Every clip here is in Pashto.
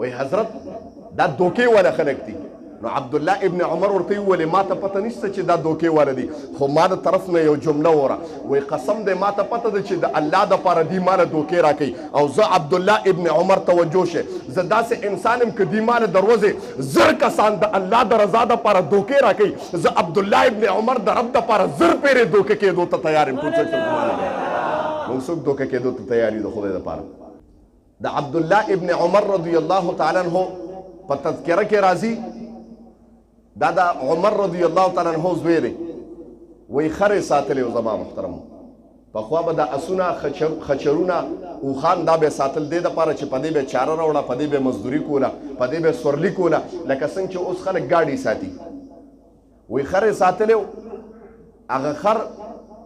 وای حضرت دا دوکې والا خلک دي. نو عبدالله ابن عمر ورته وویلې ما ته پته نشته چې دا دوکې والا دي، خو ما د طرف نه یو جمله وره، وایي قسم دی ما ته پته ده چې د الله دپاره دی ماله دوکې راکوي، او زه عبدالله ابن عمر توجه شه زه داسې انسان یم که دی ماله د ورځې زر کسان د الله د رضا دپاره دوکې راکوي، زه عبدالله ابن عمر د رب دپاره زر پیرې دوکه کېدو ته تیار یم. ټول څوک موږ څوک دوکه کېدو ته تیار یو د خدای دپاره. د عبدالله ابن عمر رضی الله تعالی عنه په تذکره کې راځي دا د عمر رضی الله تعالی عنه زوی دی، وایي خرې ساتلی و زما محترم، پخوا به د اسونه خچرونه اوښان دا به ساتل دې دپاره چې په دې به چاره راوړه، په دې به مزدوري کوله، په دې به سورلي کوله، لکه څنګه چې اوس خلک ګاډي ساتي. وایي خرې ساتلی و. هغه خر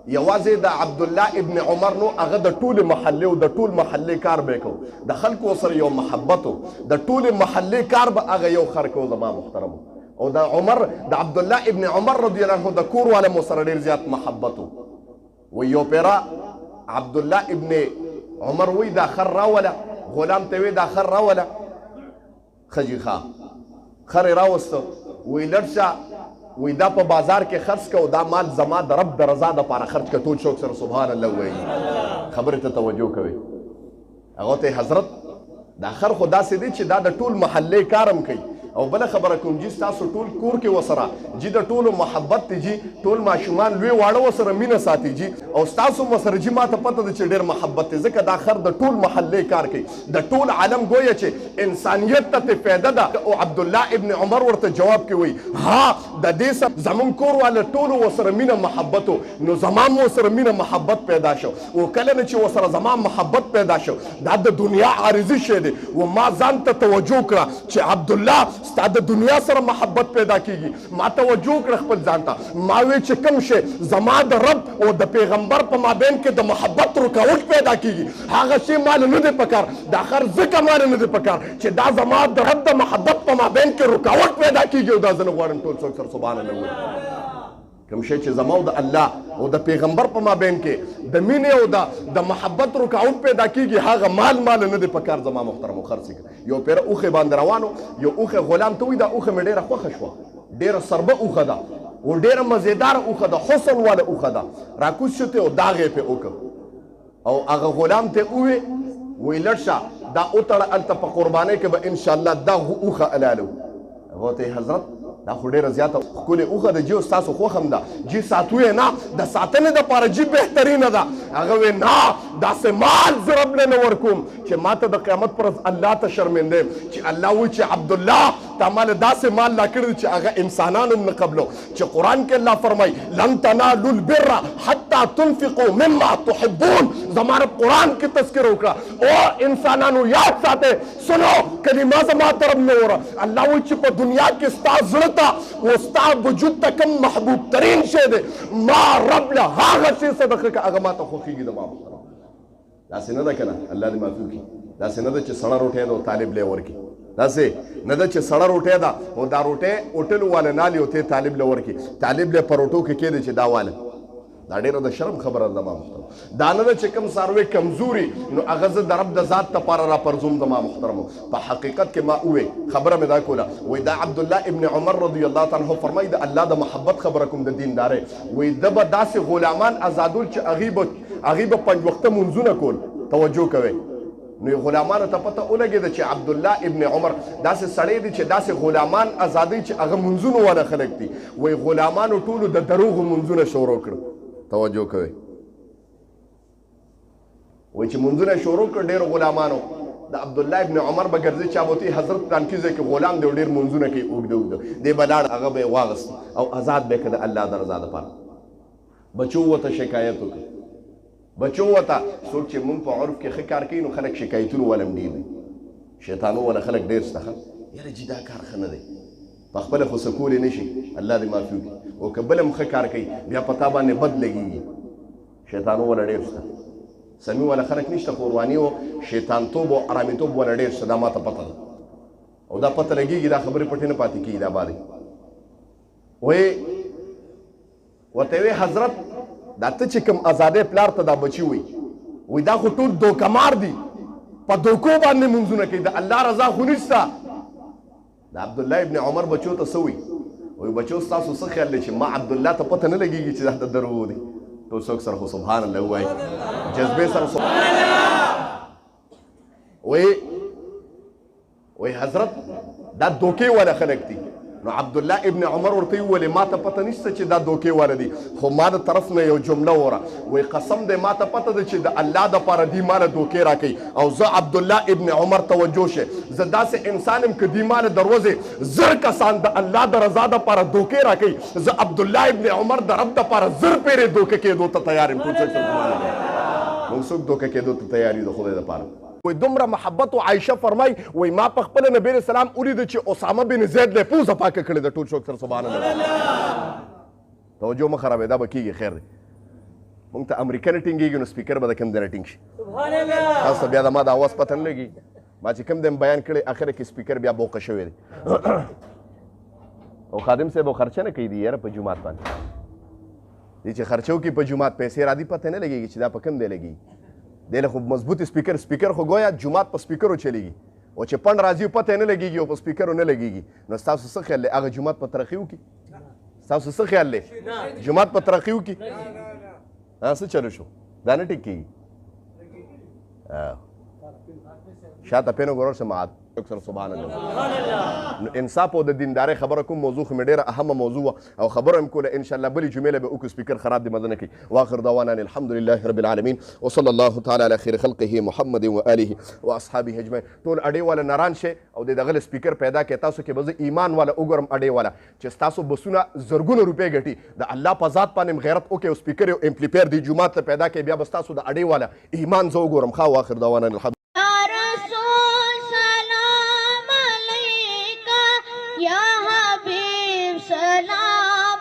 یوازې د عبدالله ابن عمر نو، هغه د ټولې محلې او د ټول محلې کار به یې کو، د خلکو سره یو محبت و، د ټولې محلې کار به هغه یو خر کو زما محترمو. او د عمر د عبدالله ابن عمر رضی الله عنه د کور والا مو سره ډېر زیات محبت و. وی یو پیرا عبدالله ابن عمر وی دا خر راوله، غلام ته وی دا خر راوله، ښځې ښه خر یې راوسته، وی لږ شه وی دا په بازار کې خرڅ که او دا مال زما د رب د رضا دپاره خرڅ که. ټول شوق سره سبحان الله وایي، خبرې ته توجه کوئ. هغه ته حضرت دا خر خو داسې دی چې دا د ټول محلې کارم کوي. او بله خبره کوم جی ستاسو ټول کور کې وسره جی د ټولو محبت دی جی، ټول ماشومان لوی واړه وسره مینه ساتي جی، او ستاسو مسره جی ما ته پته ده چې ډېر محبت دی، ځکه دا خر د ټول محلې کار کوي، د ټول عالم ګویه چې انسانیت ته فایده ده. او عبدالله ابن عمر ورته جواب کې وایي ها د دې سره زمونږ کور والا ټولو وسره مینه محبت و، نو زما م وسره مینه محبت پیدا شو، او کله نه چې وسره زما محبت پیدا شو دا د دنیا عارضي شی دی، و ما ځان ته توجه کړه چې عبدالله ستا د دنیا سره محبت پیدا کیږي، ما توجه کړه خپل ځان ته، ما وی چې کوم شی زما د رب او د پیغمبر په مابین کې د محبت رکاوټ پیدا کیږي هغه شی مال نه دی پکار، دا خر ځکه مال نه دی پکار چې دا زما د رب د محبت په مابین کې رکاوټ پیدا کیږي، او دا زه نه غواړم ټول څوک سره سبحان الله وایي. کوم شی چې زما او د الله او د پیغمبر په مابین کې د مینې او د محبت رکاوټ پیدا کیږي هغه مال نه دی پکار زما محترمو. خرڅ یو پیره اوښې باندې روانو، یو اوښه غلام ته وایي دا اوښه مې ډېره خوښه شوه، ډېره سربه اوښه ده او ډېره مزېداره اوښه ده، حسن واله اوښه ده، راکوز شوتې او داغ یې پې وکړ، او هغه غلام ته ووی وی لږ شه دا وتړه هلته په قربانۍ کې به انشاءالله دا اوښه حلالو. هغه ته حضرت دا خو ډېره زیاته ښکلې اوښه ده جي، او ستاسو خوښ هم ده جي، ساتو یې نه د ساتنې دپاره جي بهترینه ده. هغه وی نه داسې مال زه رب له نه ورکوم چې ما ته د قیامت پر ورځ الله ته شرمنده یم، چې الله وایي چې عبدالله تا مال داسې مال لا کړی چې هغه انسانانو هم نه قبلو، چې قرآن کې الله فرمایي لن تنالوا البر حتی تنفقوا مما تحبون. زما رب قرآن کې تذکر وکړه او انسانانو یاد ساتئ، سنو کلمه زما طرف نه وره. الله وایي چې په دنیا کې ستا زړه ته او ستا وجود ته کوم محبوب ترین شی دی ما رب له هغه شی صدقه که هغه ما ته خوښېږي. د ما محترم داسې نه ده که نه، الله دې معافي وکړي، داسې نه ده چې سړه روټۍ ده او طالب له ورکړي، داسې نه ده چې سړه روټۍ ده او دا روټۍ هوټل والا نالي او ته طالب له ورکړي، طالب له په روټو کې کېدی چې دا واله، دا ډېره د شرم خبره ده. ما محترم دا نه ده چې کوم څاروی کمزوري نو هغه زه د رب د ذات دپاره راپرځوم. د ما محترمو په حقیقت کې ما ووی خبره مې دا کوله، وایي دا عبدالله ابن عمر رضی الله تعالی عنه فرمایي د الله د محبت خبره کوم د دیندارۍ، وایي ده به داسې غلامان ازادول چې هغې به 5 وخته مونځونه کول. توجه کوئ. نو غلامانو ته پته ولګېده چې عبدالله ابن عمر داسې سړی دی چې داسې غلامان ازادوي چې هغه مونځونه والا خلک دي. وایي غلامانو ټولو د دروغو مونځونه شروع کړه. توجه کوئ. وایي چې مونځونه شروع کړ ډېرو غلامانو، د عبدالله ابن عمر به ګرځي چا به حضرت پلانکي ځای کې غلام دی ډېر مونځونه کوي اوږده اوږده، دی به لاړ هغه به یې واغست او آزاد به یې کړه د الله د رضا دپاره. بچو ورته شکایت وکړ، بچو ورته څوک چې مونږ په عرف کې ښه کار کوي نو خلک شکایتونه ولم ډېر دي، شیطانو ولا خلک ډېر شته یاره جي دا کار ښه نه دی، په خپله خو څه کولی نه شي، الله دې معافي وکړي. او که بل هم ښه کار کوي بیا په تا باندې بد لګېږي، شیطانو ولا ډېر شته، سمي ولا خلک نشته، خو رواني او شیطانتوب او ارامېتوب ولا ډېر شته، دا ما ته پته ده او دا پته لګېږي، دا خبرې پټې نه پاتې کېږي. دا باندې وایي ورته وی حضرت دا ته چې کوم ازادۍ پلار ته دا بچي وي دا خو ټول دوکمار دي، په دوکو باندې منځونه کوي د الله رضا خو نشته. د عبدالله ابن عمر بچو ته څه وایي؟ وایي بچو ستاسو څه خیال دی چې ما عبدالله ته پته نه لګېږي چې دا د دروغ دی؟ ټول څوک سره خو سبحان الله ووایي، جذبې سره سبحان الله. وایي حضرت دا دوکې والا خلک دي. نو عبدالله ابن عمر ورته وویلې ما ته پته نشته چې دا دوکې والا دي، خو ما د طرف نه یو جمله وره. وایي قسم دی ما ته پته ده چې د الله دپاره دی ماله دوکې راکوي، او زه عبدالله ابن عمر توجه شه زه داسې انسان یم که دی ماله د ورځې 1000 کسان د الله د رضا دپاره دوکې راکوي، زه عبدالله ابن عمر د رب دپاره 1000 پیرې دوکه کېدو ته تیار یم. ټول څوک موږ څوک دوکه کېدو ته تیار یو د خدای دپاره. وای دومره محبت او عایشه فرمای وای ما په خپل نبی رسول سلام ولید چې اسامه بن زید له پوزه پاکه کړی د ټول شوک سره سبحان الله. توجه مخ خرابې دا به کېږي خیر دی. مونږ ته امریکا نه ټینګېږي نو سپیکر به د کوم ځای نه ټینګ شي؟ سبحان الله. تاسو بیا د ما د اواز پته نه لګي ما چې کوم دم بیان کړی اخر کې سپیکر بیا بوقه شوی دی. او خادم صاحب خرچه نه کوي دی یاره په جومات باندې دی چې خرچو کې په جومات پیسې را دي پته نه لګېږي چې دا په کوم دی لګي. دله خو مضبوط سپیکر خو گویا جمعات په سپیکرو چلیږي او چې پند راځي پته نه لګېږي او په سپیکرو نه لګېږي. نو ستاسو څه خیال دی هغه جومات په ترقي وکړي؟ ستاسو څه خیال دی جومات په ترقي وکړي؟ څه چلو شو دا نه ټیک کېږي. شاته پینو ګورور سماعت سره سبحان الله. انصاف او د دیندارۍ خبره کوم موضوع خو مې ډېره اهمه موضوع او خبره هم کوله ان شاء الله بلې جمعې له به وکړو سپیکر خراب دی مزه نه کوي. واخر دعوانا ان الحمد لله رب العالمین وصلی الله تعالی علی خیر خلقه محمد و آله و اصحابه اجمعین. ټول اډې والا نران شي او د دغه سپیکر پیدا کړي تاسو کې به زه ایمان والا وګورم اډې والا چې ستاسو بسونه زرګونه روپۍ ګټي د الله په ذات باندې غیرت وکړي او سپیکر یو امپلیفایر دی جومات ته پیدا کړي بیا به ستاسو د اډې والا ایمان زه وګورم. ښه واخر دعوانا الحمد سلام